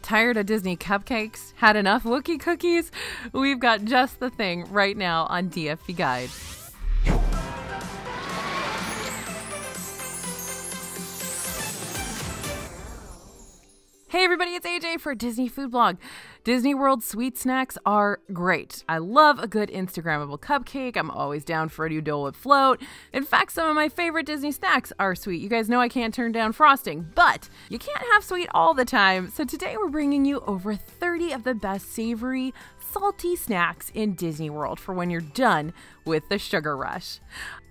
Tired of Disney cupcakes? Had enough Wookiee cookies? We've got just the thing right now on DFB Guide. Hey everybody, it's AJ for Disney Food Blog. Disney World sweet snacks are great. I love a good Instagrammable cupcake. I'm always down for a new Dole Whip float. In fact, some of my favorite Disney snacks are sweet. You guys know I can't turn down frosting, but you can't have sweet all the time. So today we're bringing you over 30 of the best savory, salty snacks in Disney World for when you're done with the sugar rush.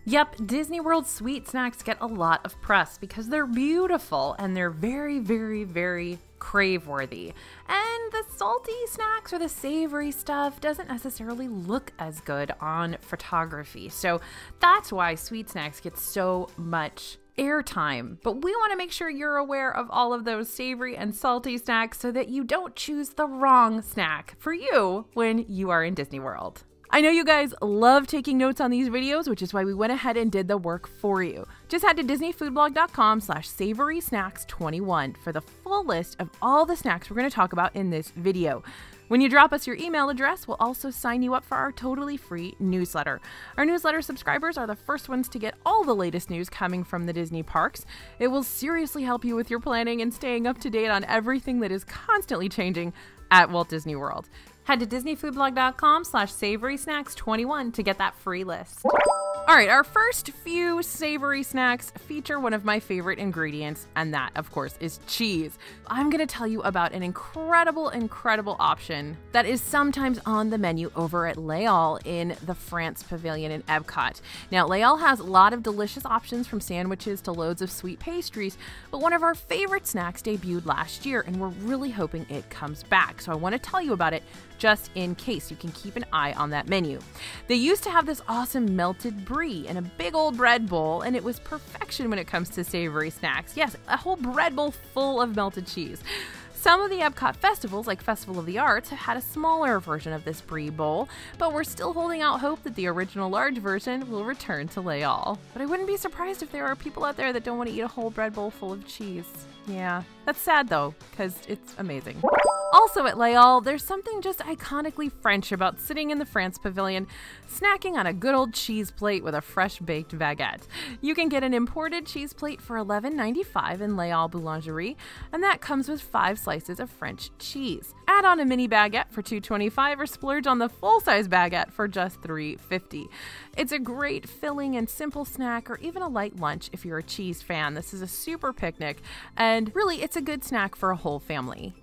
Yep, Disney World sweet snacks get a lot of press because they're beautiful and they're very, very, very crave-worthy. And the salty snacks or the savory stuff doesn't necessarily look as good on photography. So that's why sweet snacks get so much airtime. But we want to make sure you're aware of all of those savory and salty snacks so that you don't choose the wrong snack for you when you are in Disney World. I know you guys love taking notes on these videos, which is why we went ahead and did the work for you. Just head to disneyfoodblog.com/savorysnacks21 for the full list of all the snacks we're going to talk about in this video. When you drop us your email address, we'll also sign you up for our totally free newsletter. Our newsletter subscribers are the first ones to get all the latest news coming from the Disney parks. It will seriously help you with your planning and staying up to date on everything that is constantly changing at Walt Disney World. Head to disneyfoodblog.com/savorysnacks21 to get that free list. All right, our first few savory snacks feature one of my favorite ingredients, and that, of course, is cheese. I'm going to tell you about an incredible, incredible option that is sometimes on the menu over at Les Halles in the France Pavilion in Epcot. Now, Les Halles has a lot of delicious options from sandwiches to loads of sweet pastries, but one of our favorite snacks debuted last year, and we're really hoping it comes back. So I want to tell you about it just in case. You can keep an eye on that menu. They used to have this awesome melted brie in a big old bread bowl, and it was perfection when it comes to savory snacks. Yes, a whole bread bowl full of melted cheese. Some of the Epcot festivals, like Festival of the Arts, have had a smaller version of this brie bowl, but we're still holding out hope that the original large version will return to Les Halles. But I wouldn't be surprised if there are people out there that don't want to eat a whole bread bowl full of cheese. Yeah, that's sad though, because it's amazing. Also at Les Halles, there's something just iconically French about sitting in the France Pavilion, snacking on a good old cheese plate with a fresh baked baguette. You can get an imported cheese plate for $11.95 in Les Halles Boulangerie, and that comes with 5 slices of French cheese. Add on a mini baguette for $2.25 or splurge on the full-size baguette for just $3.50. It's a great filling and simple snack, or even a light lunch if you're a cheese fan. This is a super picnic, and really it's a good snack for a whole family.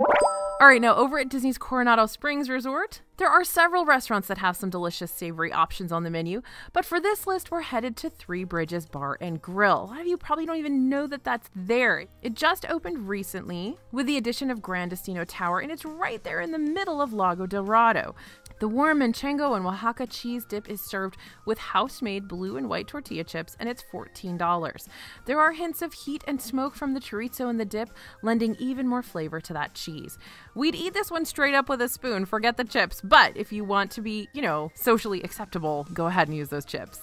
All right, now over at Disney's Coronado Springs Resort, there are several restaurants that have some delicious savory options on the menu, but for this list, we're headed to Three Bridges Bar and Grill. A lot of you probably don't even know that that's there. It just opened recently with the addition of Gran Destino Tower, and it's right there in the middle of Lago Dorado. The warm Manchego and Oaxaca cheese dip is served with house-made blue and white tortilla chips, and it's $14. There are hints of heat and smoke from the chorizo in the dip, lending even more flavor to that cheese. We'd eat this one straight up with a spoon, forget the chips, but if you want to be, socially acceptable, go ahead and use those chips.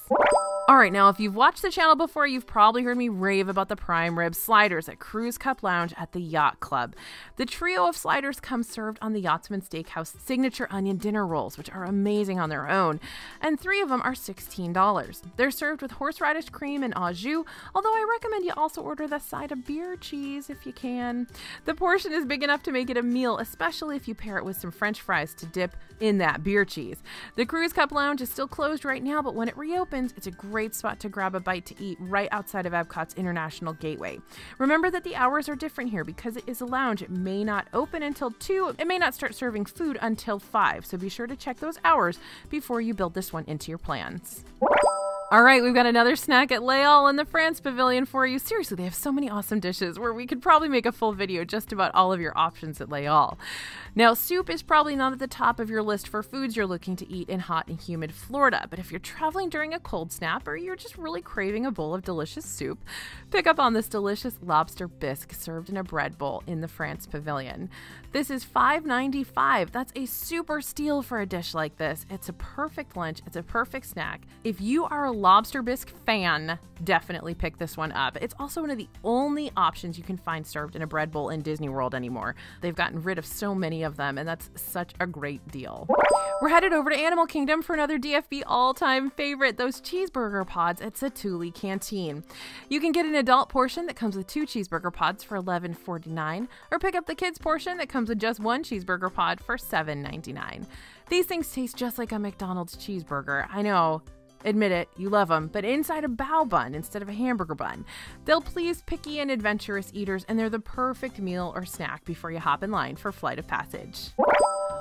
All right, now if you've watched the channel before, you've probably heard me rave about the prime rib sliders at Cruise Cup Lounge at the Yacht Club. The trio of sliders come served on the Yachtsman Steakhouse signature onion dinner rolls, which are amazing on their own, and 3 of them are $16. They're served with horseradish cream and au jus, although I recommend you also order the side of beer cheese if you can. The portion is big enough to make it a meal, especially if you pair it with some French fries to dip in that beer cheese. The Cruise Cup Lounge is still closed right now, but when it reopens, it's a great spot to grab a bite to eat right outside of Epcot's International Gateway. Remember that the hours are different here because it is a lounge. It may not open until 2. It may not start serving food until 5, so be sure to check those hours before you build this one into your plans. All right, we've got another snack at Les Halles in the France Pavilion for you. Seriously, they have so many awesome dishes where we could probably make a full video just about all of your options at Les Halles. Now, soup is probably not at the top of your list for foods you're looking to eat in hot and humid Florida, but if you're traveling during a cold snap or you're just really craving a bowl of delicious soup, pick up on this delicious lobster bisque served in a bread bowl in the France Pavilion. This is $5.95. That's a super steal for a dish like this. It's a perfect lunch. It's a perfect snack. If you are lobster bisque fan, definitely pick this one up. It's also one of the only options you can find served in a bread bowl in Disney World anymore. They've gotten rid of so many of them, and that's such a great deal. We're headed over to Animal Kingdom for another DFB all-time favorite, those cheeseburger pods at Satu'li Canteen. You can get an adult portion that comes with 2 cheeseburger pods for $11.49, or pick up the kids portion that comes with just 1 cheeseburger pod for $7.99. These things taste just like a McDonald's cheeseburger. I know. Admit it, you love them, but inside a bao bun instead of a hamburger bun. They'll please picky and adventurous eaters, and they're the perfect meal or snack before you hop in line for Flight of Passage.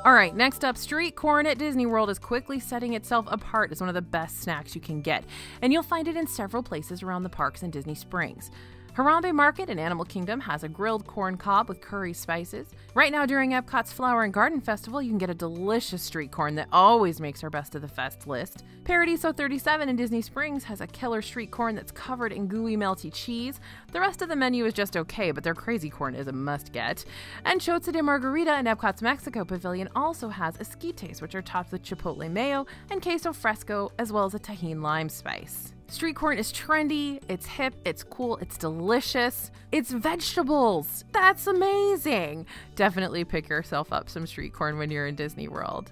All right, next up, street corn at Disney World is quickly setting itself apart as one of the best snacks you can get, and you'll find it in several places around the parks in Disney Springs. Harambe Market in Animal Kingdom has a grilled corn cob with curry spices. Right now during Epcot's Flower and Garden Festival, you can get a delicious street corn that always makes our Best of the Fest list. Paradiso 37 in Disney Springs has a killer street corn that's covered in gooey melty cheese. The rest of the menu is just okay, but their crazy corn is a must-get. And Chotza de Margarita in Epcot's Mexico Pavilion also has esquites, which are topped with chipotle mayo and queso fresco, as well as a Tajín lime spice. Street corn is trendy, it's hip, it's cool, it's delicious, it's vegetables. That's amazing. Definitely pick yourself up some street corn when you're in Disney World.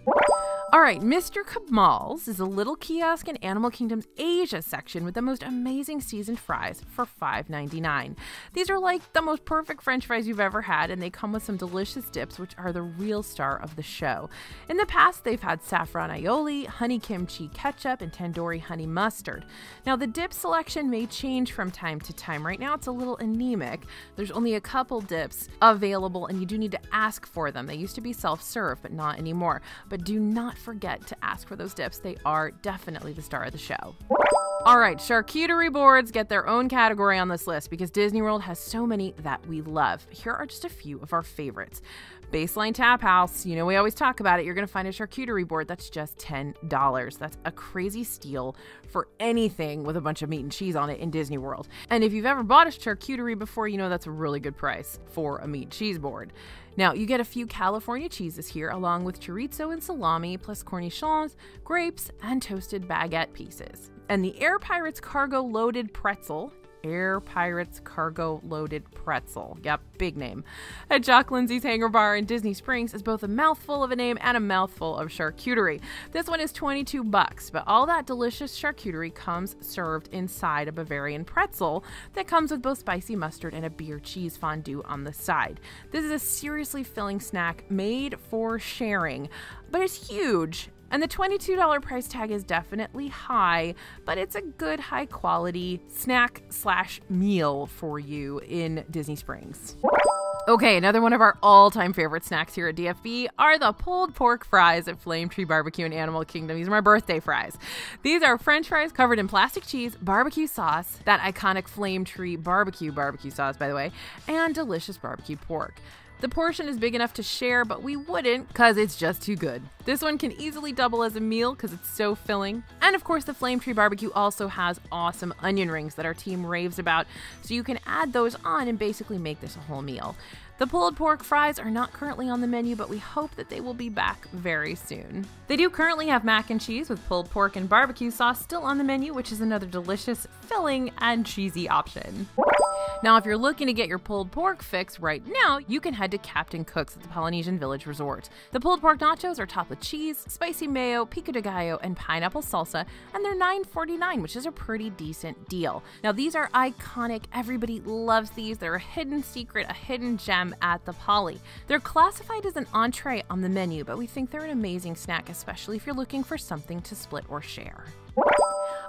All right, Mr. Kamal's is a little kiosk in Animal Kingdom's Asia section with the most amazing seasoned fries for $5.99. These are like the most perfect French fries you've ever had, and they come with some delicious dips, which are the real star of the show. In the past, they've had saffron aioli, honey kimchi ketchup, and tandoori honey mustard. Now, the dip selection may change from time to time. Right now, it's a little anemic. There's only a couple dips available, and you do need to ask for them. They used to be self-serve, but not anymore. But do not forget to ask for those dips. They are definitely the star of the show. All right, charcuterie boards get their own category on this list because Disney World has so many that we love. Here are just a few of our favorites. Baseline Tap House, you know we always talk about it. You're going to find a charcuterie board that's just $10. That's a crazy steal for anything with a bunch of meat and cheese on it in Disney World. And if you've ever bought a charcuterie before, you know that's a really good price for a meat and cheese board. Now, you get a few California cheeses here, along with chorizo and salami, plus cornichons, grapes, and toasted baguette pieces. And the Air Pirates Cargo Loaded Pretzel. Air Pirates Cargo Loaded Pretzel. Yep, big name. At Jock Lindsay's Hangar Bar in Disney Springs is both a mouthful of a name and a mouthful of charcuterie. This one is $22, but all that delicious charcuterie comes served inside a Bavarian pretzel that comes with both spicy mustard and a beer cheese fondue on the side. This is a seriously filling snack made for sharing, but it's huge. And the $22 price tag is definitely high, but it's a good high quality snack / meal for you in Disney Springs. Okay, another one of our all-time favorite snacks here at DFB are the pulled pork fries at Flame Tree Barbecue in Animal Kingdom. These are my birthday fries. These are French fries covered in plastic cheese, barbecue sauce, that iconic Flame Tree barbecue sauce, by the way, and delicious barbecue pork. The portion is big enough to share, but we wouldn't because it's just too good. This one can easily double as a meal because it's so filling. And of course, the Flame Tree Barbecue also has awesome onion rings that our team raves about, so you can add those on and basically make this a whole meal. The pulled pork fries are not currently on the menu, but we hope that they will be back very soon. They do currently have mac and cheese with pulled pork and barbecue sauce still on the menu, which is another delicious, filling, and cheesy option. Now, if you're looking to get your pulled pork fix right now, you can head to Captain Cook's at the Polynesian Village Resort. The pulled pork nachos are topped with cheese, spicy mayo, pico de gallo, and pineapple salsa, and they're $9.49, which is a pretty decent deal. Now, these are iconic. Everybody loves these. They're a hidden secret, a hidden gem at the Poly. They're classified as an entree on the menu, but we think they're an amazing snack, especially if you're looking for something to split or share.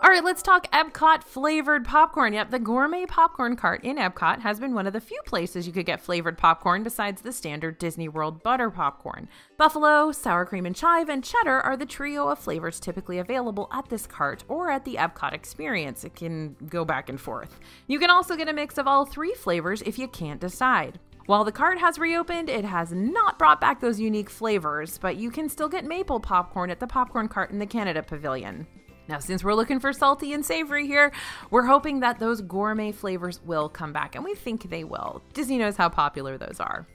All right, let's talk Epcot flavored popcorn. Yep, the gourmet popcorn cart in Epcot has been one of the few places you could get flavored popcorn besides the standard Disney World butter popcorn. Buffalo, sour cream and chive, and cheddar are the trio of flavors typically available at this cart or at the Epcot experience. It can go back and forth. You can also get a mix of all 3 flavors if you can't decide. While the cart has reopened, it has not brought back those unique flavors, but you can still get maple popcorn at the popcorn cart in the Canada Pavilion. Now, since we're looking for salty and savory here, we're hoping that those gourmet flavors will come back, and we think they will. Disney knows how popular those are.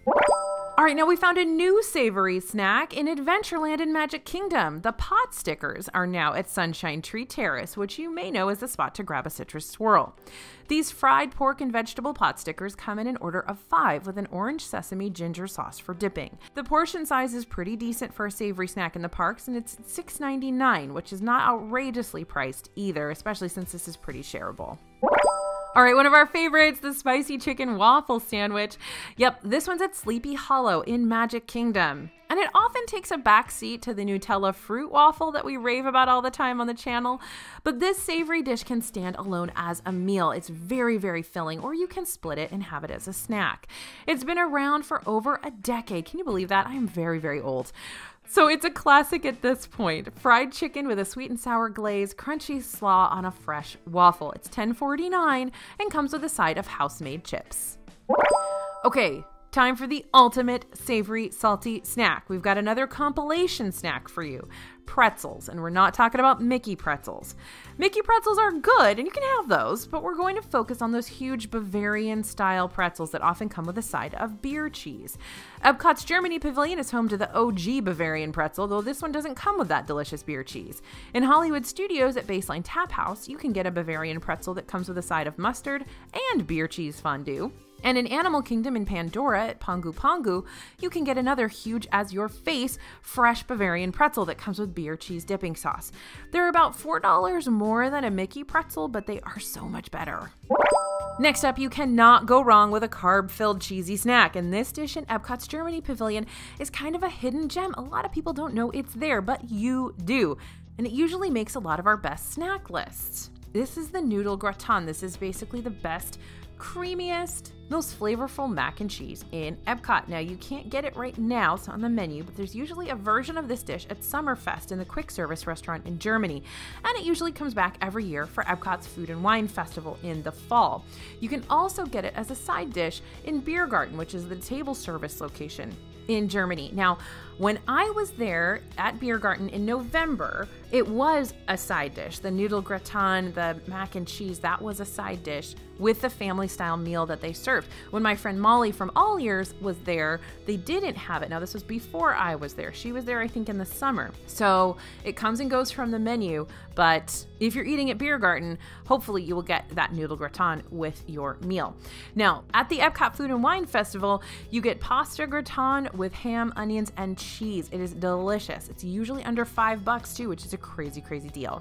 All All right, now we found a new savory snack in Adventureland in Magic Kingdom. The pot stickers are now at Sunshine Tree Terrace, which you may know is the spot to grab a citrus swirl. These fried pork and vegetable pot stickers come in an order of 5 with an orange sesame ginger sauce for dipping. The portion size is pretty decent for a savory snack in the parks, and it's $6.99, which is not outrageously priced either, especially since this is pretty shareable. All right, one of our favorites, the spicy chicken waffle sandwich. Yep, this one's at Sleepy Hollow in Magic Kingdom. And it often takes a back seat to the Nutella fruit waffle that we rave about all the time on the channel. But this savory dish can stand alone as a meal. It's very, very filling, or you can split it and have it as a snack. It's been around for over a decade. Can you believe that? I am very, very old. So it's a classic at this point. Fried chicken with a sweet and sour glaze, crunchy slaw on a fresh waffle. It's $10.49 and comes with a side of house-made chips. Okay, time for the ultimate savory salty snack. We've got another compilation snack for you. Pretzels, and we're not talking about Mickey pretzels. Mickey pretzels are good, and you can have those, but we're going to focus on those huge Bavarian-style pretzels that often come with a side of beer cheese. Epcot's Germany Pavilion is home to the OG Bavarian pretzel, though this one doesn't come with that delicious beer cheese. In Hollywood Studios at Baseline Tap House, you can get a Bavarian pretzel that comes with a side of mustard and beer cheese fondue. And in Animal Kingdom in Pandora at Pongu Pongu, you can get another huge as your face fresh Bavarian pretzel that comes with beer cheese dipping sauce. They're about $4 more than a Mickey pretzel, but they are so much better. Next up, you cannot go wrong with a carb-filled cheesy snack, and this dish in Epcot's Germany Pavilion is kind of a hidden gem. A lot of people don't know it's there, but you do, and it usually makes a lot of our best snack lists. This is the noodle gratin. This is basically the best, creamiest, most flavorful mac and cheese in Epcot. Now, you can't get it right now, it's on the menu, but there's usually a version of this dish at Summerfest in the quick service restaurant in Germany, and it usually comes back every year for Epcot's Food and Wine Festival in the fall. You can also get it as a side dish in Biergarten, which is the table service location in Germany. Now, when I was there at Biergarten in November, it was a side dish. The noodle gratin, the mac and cheese, that was a side dish with the family style meal that they served. When my friend Molly from All Ears was there, they didn't have it. Now, this was before I was there. She was there, I think, in the summer. So it comes and goes from the menu, but if you're eating at Biergarten, hopefully you will get that noodle gratin with your meal. Now, at the Epcot Food and Wine Festival, you get pasta gratin with ham, onions, and cheese. It is delicious. It's usually under $5 too, which is a crazy, crazy deal.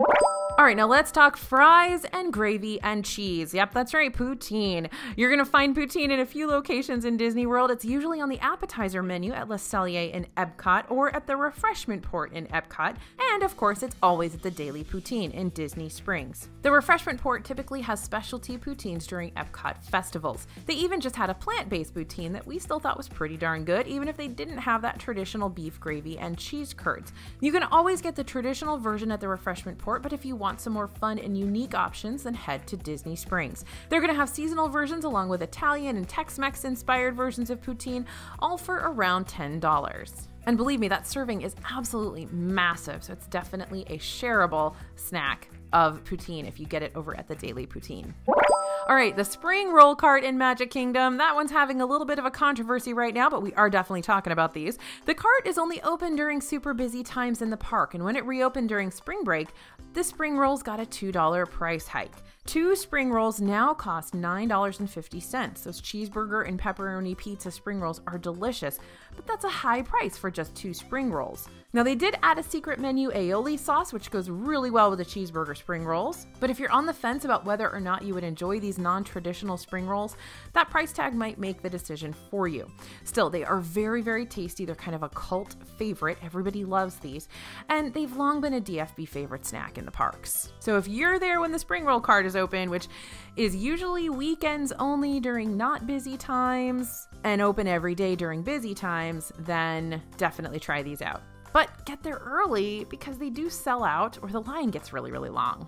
All right, now let's talk fries and gravy and cheese. Yep, that's right, poutine. You're gonna find poutine in a few locations in Disney World. It's usually on the appetizer menu at Le Cellier in Epcot or at the refreshment port in Epcot. And of course, it's always at the Daily Poutine in Disney Springs. The refreshment port typically has specialty poutines during Epcot festivals. They even just had a plant-based poutine that we still thought was pretty darn good, even if they didn't have that traditional beef gravy and cheese curds. You can always get the traditional version at the refreshment port, but if you want some more fun and unique options, then head to Disney Springs. They're going to have seasonal versions along with Italian and Tex-Mex inspired versions of poutine, all for around $10. And believe me, that serving is absolutely massive, so it's definitely a shareable snack of poutine if you get it over at the Daily Poutine. All right, the spring roll cart in Magic Kingdom. That one's having a little bit of a controversy right now, but we are definitely talking about these. The cart is only open during super busy times in the park, and when it reopened during spring break, the spring rolls got a $2 price hike. 2 spring rolls now cost $9.50. Those cheeseburger and pepperoni pizza spring rolls are delicious, but that's a high price for just 2 spring rolls. Now, they did add a secret menu aioli sauce, which goes really well with the cheeseburger spring rolls. But if you're on the fence about whether or not you would enjoy these non-traditional spring rolls, that price tag might make the decision for you. Still, they are very, very tasty. They're kind of a cult favorite. Everybody loves these. And they've long been a DFB favorite snack in the parks. So if you're there when the spring roll cart is open, which is usually weekends only during not busy times and open every day during busy times, then definitely try these out. But get there early because they do sell out or the line gets really, really long.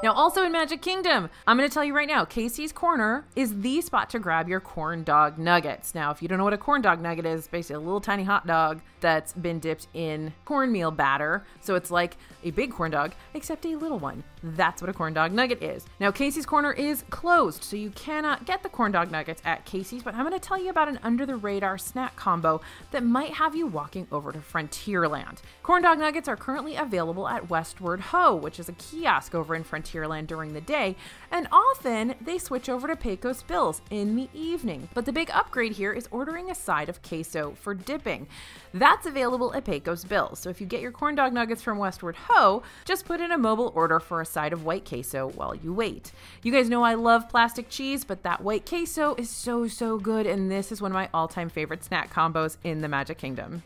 Now, also in Magic Kingdom, I'm going to tell you right now, Casey's Corner is the spot to grab your corn dog nuggets. Now, if you don't know what a corn dog nugget is, basically a little tiny hot dog that's been dipped in cornmeal batter. So it's like a big corn dog, except a little one. That's what a corn dog nugget is. Now, Casey's Corner is closed, so you cannot get the corn dog nuggets at Casey's, but I'm going to tell you about an under-the-radar snack combo that might have you walking over to Frontierland. Corn dog nuggets are currently available at Westward Ho, which is a kiosk over in Frontierland during the day, and often they switch over to Pecos Bills in the evening. But the big upgrade here is ordering a side of queso for dipping. That's available at Pecos Bills, so if you get your corn dog nuggets from Westward Ho, just put in a mobile order for a side of white queso while you wait. You guys know I love plastic cheese, but that white queso is so good, and this is one of my all-time favorite snack combos in the Magic Kingdom.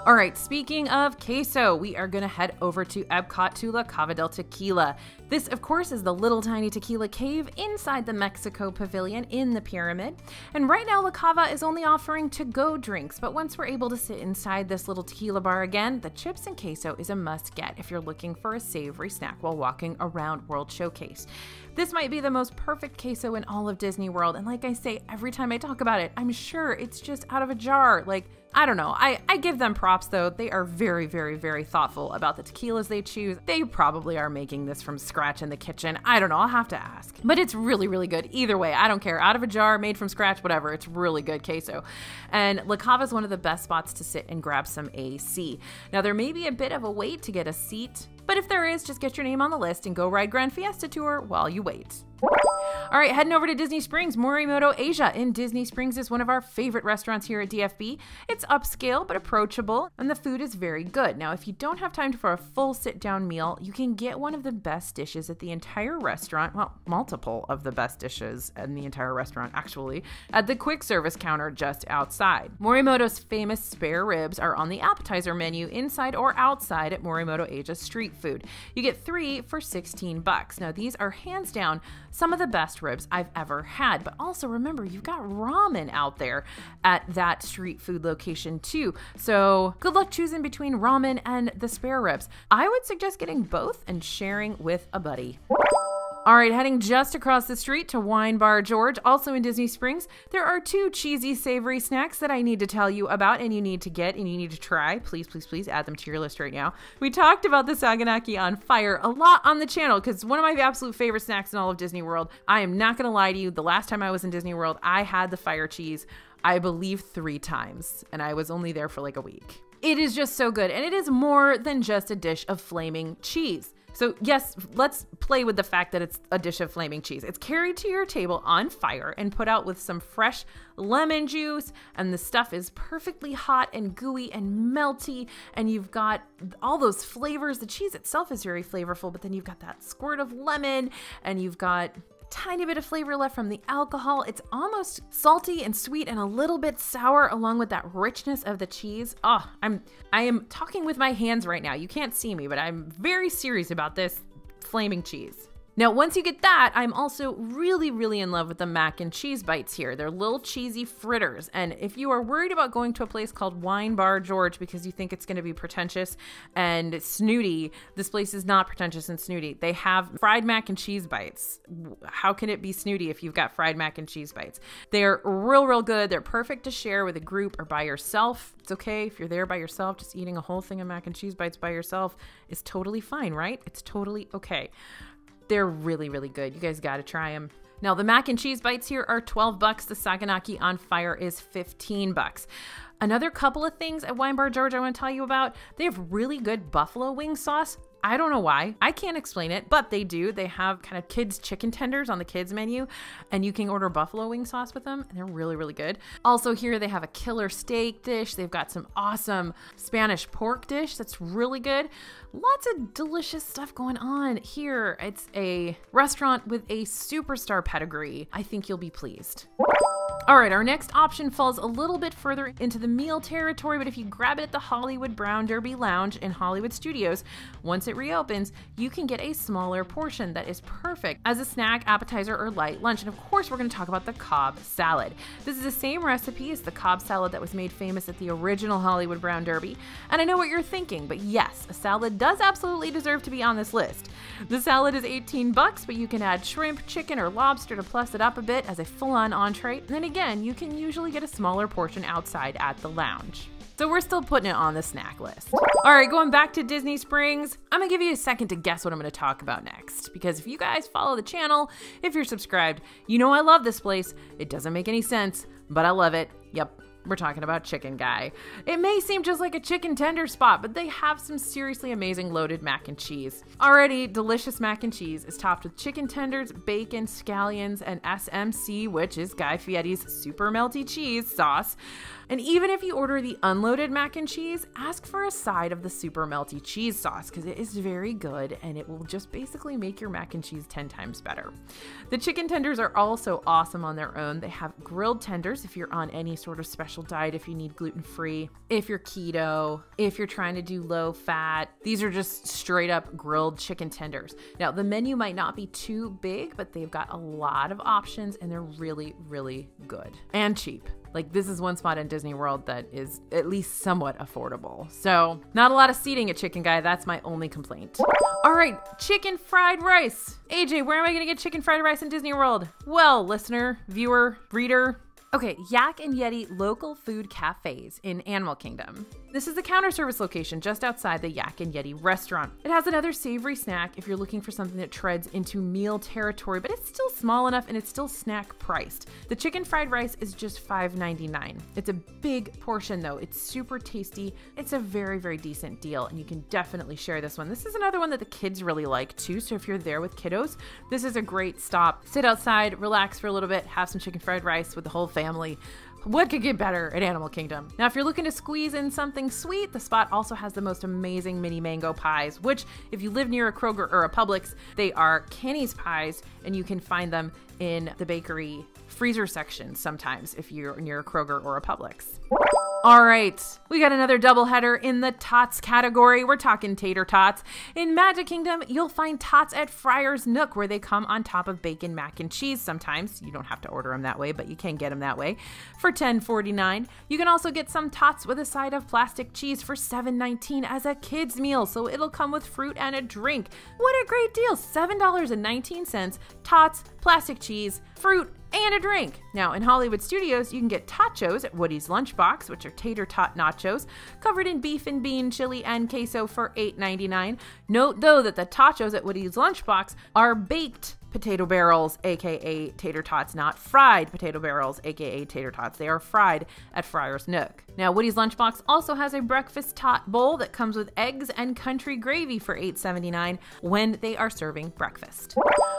All right, speaking of queso, we are going to head over to Epcot to La Cava del Tequila. This, of course, is the little tiny tequila cave inside the Mexico Pavilion in the pyramid. And right now, La Cava is only offering to-go drinks, but once we're able to sit inside this little tequila bar again, the chips and queso is a must-get if you're looking for a savory snack while walking around World Showcase. This might be the most perfect queso in all of Disney World, and like I say, every time I talk about it, I'm sure it's just out of a jar. Like, I don't know. I give them props though. They are very thoughtful about the tequilas they choose. They probably are making this from scratch in the kitchen. I don't know. I'll have to ask. But it's really good. Either way, I don't care. Out of a jar, made from scratch, whatever. It's really good queso. And La Cava is one of the best spots to sit and grab some AC. Now, there may be a bit of a wait to get a seat, but if there is, just get your name on the list and go ride Grand Fiesta Tour while you wait. All right, heading over to Disney Springs. Morimoto Asia in Disney Springs is one of our favorite restaurants here at DFB. It's upscale but approachable, and the food is very good. Now, if you don't have time for a full sit-down meal, you can get one of the best dishes at the entire restaurant, well, multiple of the best dishes in the entire restaurant, actually, at the quick service counter just outside. Morimoto's famous spare ribs are on the appetizer menu inside or outside at Morimoto Asia Street Food. You get 3 for $16. Now, these are hands down some of the best ribs I've ever had, but also remember, you've got ramen out there at that street food location too. So good luck choosing between ramen and the spare ribs. I would suggest getting both and sharing with a buddy. All right, heading just across the street to Wine Bar George, also in Disney Springs, there are 2 cheesy, savory snacks that I need to tell you about and you need to get and you need to try. Please add them to your list right now. We talked about the Saganaki on Fire a lot on the channel because one of my absolute favorite snacks in all of Disney World. I am not going to lie to you. The last time I was in Disney World, I had the fire cheese, I believe 3 times, and I was only there for like a week. It is just so good, and it is more than just a dish of flaming cheese. So yes, let's play with the fact that it's a dish of flaming cheese. It's carried to your table on fire and put out with some fresh lemon juice, and the stuff is perfectly hot and gooey and melty, and you've got all those flavors. The cheese itself is very flavorful, but then you've got that squirt of lemon, and you've got tiny bit of flavor left from the alcohol. It's almost salty and sweet and a little bit sour along with that richness of the cheese. Oh, I am talking with my hands right now. You can't see me, but I'm very serious about this flaming cheese. Now, once you get that, I'm also really in love with the mac and cheese bites here. They're little cheesy fritters. And if you are worried about going to a place called Wine Bar George because you think it's going to be pretentious and snooty, this place is not pretentious and snooty. They have fried mac and cheese bites. How can it be snooty if you've got fried mac and cheese bites? They're real good. They're perfect to share with a group or by yourself. It's okay if you're there by yourself. Just eating a whole thing of mac and cheese bites by yourself is totally fine, right? It's totally okay. They're really good. You guys got to try them. Now, the mac and cheese bites here are $12. The Saganaki on Fire is $15. Another couple of things at Wine Bar George I want to tell you about. They have really good buffalo wing sauce. I don't know why. I can't explain it, but they do. They have kind of kids chicken tenders on the kids menu, and you can order buffalo wing sauce with them, and they're really good. Also here they have a killer steak dish. They've got some awesome Spanish pork dish that's really good. Lots of delicious stuff going on here. It's a restaurant with a superstar pedigree. I think you'll be pleased. All right, our next option falls a little bit further into the meal territory, but if you grab it at the Hollywood Brown Derby Lounge in Hollywood Studios, once it reopens, you can get a smaller portion that is perfect as a snack, appetizer, or light lunch. And of course, we're going to talk about the Cobb salad. This is the same recipe as the Cobb salad that was made famous at the original Hollywood Brown Derby. And I know what you're thinking, but yes, a salad does absolutely deserve to be on this list. The salad is $18, but you can add shrimp, chicken, or lobster to plus it up a bit as a full-on entree. And then again, you can usually get a smaller portion outside at the lounge. So we're still putting it on the snack list. All right, going back to Disney Springs, I'm gonna give you a second to guess what I'm gonna talk about next. Because if you guys follow the channel, if you're subscribed, you know I love this place. It doesn't make any sense, but I love it. Yep. We're talking about Chicken Guy. It may seem just like a chicken tender spot, but they have some seriously amazing loaded mac and cheese. Already, delicious mac and cheese is topped with chicken tenders, bacon, scallions, and SMC, which is Guy Fieri's super melty cheese sauce. And even if you order the unloaded mac and cheese, ask for a side of the super melty cheese sauce because it is very good and it will just basically make your mac and cheese 10 times better. The chicken tenders are also awesome on their own. They have grilled tenders if you're on any sort of special diet, if you need gluten-free, if you're keto, if you're trying to do low fat. These are just straight up grilled chicken tenders. Now, the menu might not be too big, but they've got a lot of options and they're really, really good and cheap. Like, this is one spot in Disney World that is at least somewhat affordable. So, not a lot of seating at Chicken Guy. That's my only complaint. All right, chicken fried rice. AJ, where am I gonna get chicken fried rice in Disney World? Well, listener, viewer, reader. Okay, Yak and Yeti Local Food Cafes in Animal Kingdom. This is the counter service location just outside the Yak and Yeti restaurant. It has another savory snack if you're looking for something that treads into meal territory, but it's still small enough and it's still snack priced. The chicken fried rice is just $5.99. It's a big portion though. It's super tasty. It's a very, very decent deal and you can definitely share this one. This is another one that the kids really like too. So if you're there with kiddos, this is a great stop. Sit outside, relax for a little bit, have some chicken fried rice with the whole family. What could get better at Animal Kingdom? Now, if you're looking to squeeze in something sweet, the spot also has the most amazing mini mango pies, which if you live near a Kroger or a Publix, they are Kenny's pies, and you can find them in the bakery freezer section sometimes if you're near a Kroger or a Publix. All right, we got another doubleheader in the tots category. We're talking tater tots. In Magic Kingdom, you'll find tots at Friar's Nook, where they come on top of bacon mac and cheese sometimes. You don't have to order them that way, but you can get them that way for $10.49. You can also get some tots with a side of plastic cheese for $7.19 as a kid's meal, so it'll come with fruit and a drink. What a great deal, $7.19, tots, plastic cheese, fruit, and a drink. Now, in Hollywood Studios, you can get tachos at Woody's Lunchbox, which are tater tot nachos, covered in beef and bean, chili, and queso for $8.99. Note, though, that the tachos at Woody's Lunchbox are baked potato barrels, aka tater tots, not fried potato barrels, aka tater tots. They are fried at Friar's Nook. Now, Woody's Lunchbox also has a breakfast tot bowl that comes with eggs and country gravy for $8.79 when they are serving breakfast.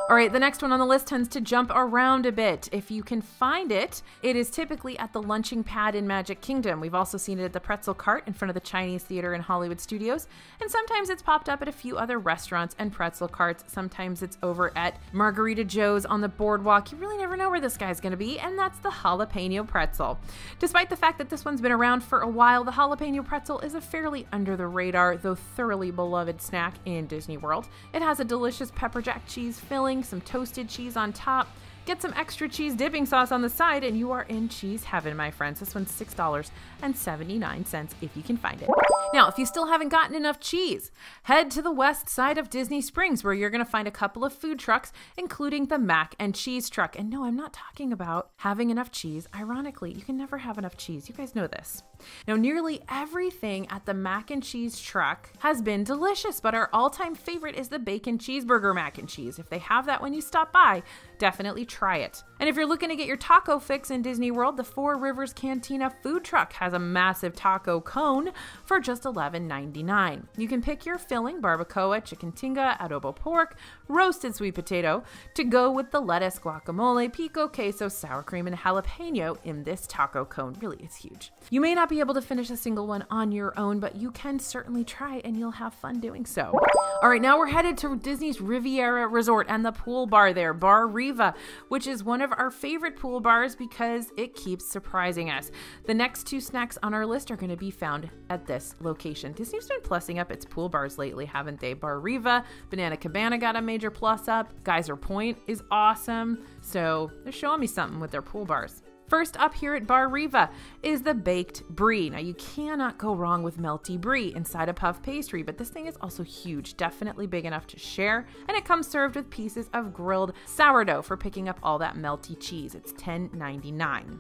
All right, the next one on the list tends to jump around a bit. If you can find it, it is typically at the lunching pad in Magic Kingdom. We've also seen it at the Pretzel Cart in front of the Chinese Theater in Hollywood Studios, and sometimes it's popped up at a few other restaurants and pretzel carts. Sometimes it's over at Margarita Joe's on the boardwalk. You really never know where this guy's gonna be, and that's the jalapeno pretzel. Despite the fact that this one's been around for a while, the jalapeno pretzel is a fairly under the radar, though thoroughly beloved snack in Disney World. It has a delicious pepper jack cheese filling, some toasted cheese on top. Get some extra cheese dipping sauce on the side and you are in cheese heaven, my friends. This one's $6.79 if you can find it. Now, if you still haven't gotten enough cheese, head to the west side of Disney Springs where you're going to find a couple of food trucks, including the mac and cheese truck. And no, I'm not talking about having enough cheese. Ironically, you can never have enough cheese. You guys know this. Now, nearly everything at the mac and cheese truck has been delicious, but our all-time favorite is the bacon cheeseburger mac and cheese. If they have that when you stop by, definitely try it. And if you're looking to get your taco fix in Disney World, the Four Rivers Cantina food truck has a massive taco cone for just $11.99. You can pick your filling, barbacoa, chicken tinga, adobo pork, roasted sweet potato, to go with the lettuce, guacamole, pico, queso, sour cream, and jalapeno in this taco cone. Really, it's huge. You may not be able to finish a single one on your own, but you can certainly try and you'll have fun doing so. All right, now we're headed to Disney's Riviera Resort and the pool bar there, Bar Riva, which is one of our favorite pool bars because it keeps surprising us. The next two snacks on our list are going to be found at this location. Disney's been plussing up its pool bars lately, haven't they? Bar Riva, Banana Cabana got a major plus up. Geyser Point is awesome. So they're showing me something with their pool bars. First up here at Bar Riva is the baked brie. Now you cannot go wrong with melty brie inside a puff pastry, but this thing is also huge, definitely big enough to share, and it comes served with pieces of grilled sourdough for picking up all that melty cheese. It's $10.99.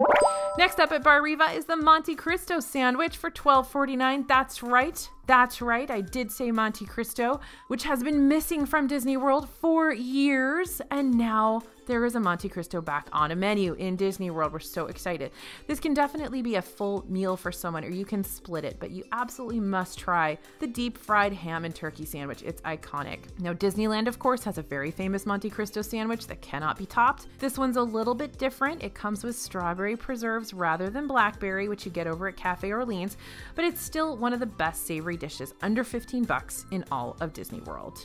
Next up at Bar Riva is the Monte Cristo sandwich for $12.49. That's right, I did say Monte Cristo, which has been missing from Disney World for years, and now there is a Monte Cristo back on a menu in Disney World. We're so excited. This can definitely be a full meal for someone, or you can split it, but you absolutely must try the deep fried ham and turkey sandwich. It's iconic. Now, Disneyland, of course, has a very famous Monte Cristo sandwich that cannot be topped. This one's a little bit different. It comes with strawberry preserves rather than blackberry, which you get over at Cafe Orleans, but it's still one of the best savory dishes, under $15 in all of Disney World.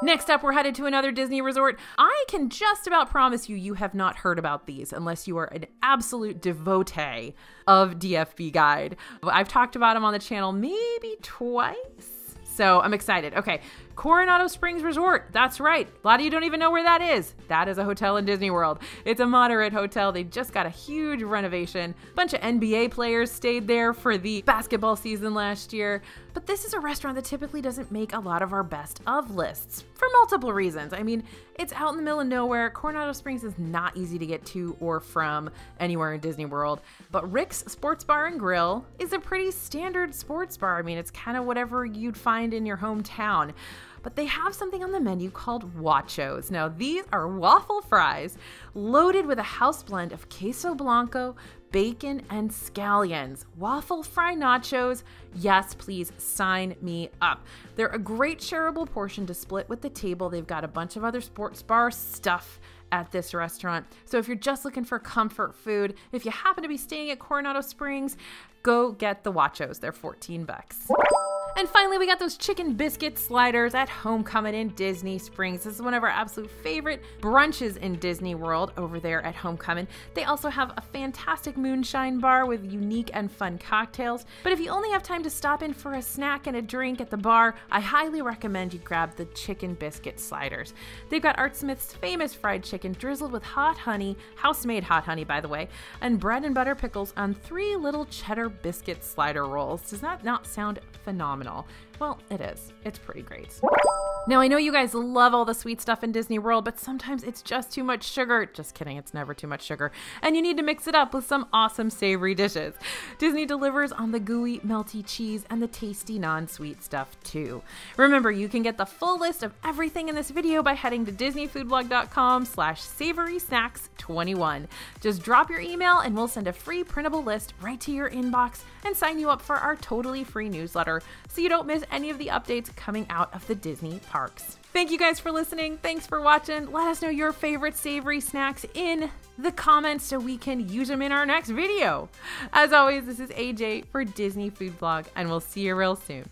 Next up, we're headed to another Disney resort. I can just about promise you have not heard about these unless you are an absolute devotee of DFB Guide. I've talked about them on the channel maybe twice, so I'm excited. Okay, Coronado Springs Resort. That's right. A lot of you don't even know where that is. That is a hotel in Disney World. It's a moderate hotel. They just got a huge renovation. A bunch of NBA players stayed there for the basketball season last year. But this is a restaurant that typically doesn't make a lot of our best of lists for multiple reasons. I mean, it's out in the middle of nowhere. Coronado Springs is not easy to get to or from anywhere in Disney World. But Rick's Sports Bar and Grill is a pretty standard sports bar. I mean, it's kind of whatever you'd find in your hometown. But they have something on the menu called Wachos. Now, these are waffle fries loaded with a house blend of queso blanco, bacon, and scallions. Waffle fry nachos. Yes, please sign me up. They're a great shareable portion to split with the table. They've got a bunch of other sports bar stuff at this restaurant. So if you're just looking for comfort food, if you happen to be staying at Coronado Springs, go get the Wachos. They're $14. And finally, we got those chicken biscuit sliders at Homecoming in Disney Springs. This is one of our absolute favorite brunches in Disney World over there at Homecoming. They also have a fantastic moonshine bar with unique and fun cocktails. But if you only have time to stop in for a snack and a drink at the bar, I highly recommend you grab the chicken biscuit sliders. They've got Art Smith's famous fried chicken drizzled with hot honey, house-made hot honey, by the way, and bread and butter pickles on 3 little cheddar biscuit slider rolls. Does that not sound phenomenal? Well, it is. It's pretty great. Now, I know you guys love all the sweet stuff in Disney World, but sometimes it's just too much sugar. Just kidding, it's never too much sugar. And you need to mix it up with some awesome savory dishes. Disney delivers on the gooey, melty cheese and the tasty non-sweet stuff too. Remember, you can get the full list of everything in this video by heading to disneyfoodblog.com/savorysnacks21. Just drop your email and we'll send a free printable list right to your inbox and sign you up for our totally free newsletter so you don't miss any of the updates coming out of the Disney parks. Thank you guys for listening. Thanks for watching. Let us know your favorite savory snacks in the comments so we can use them in our next video. As always, this is AJ for Disney Food Blog, and we'll see you real soon.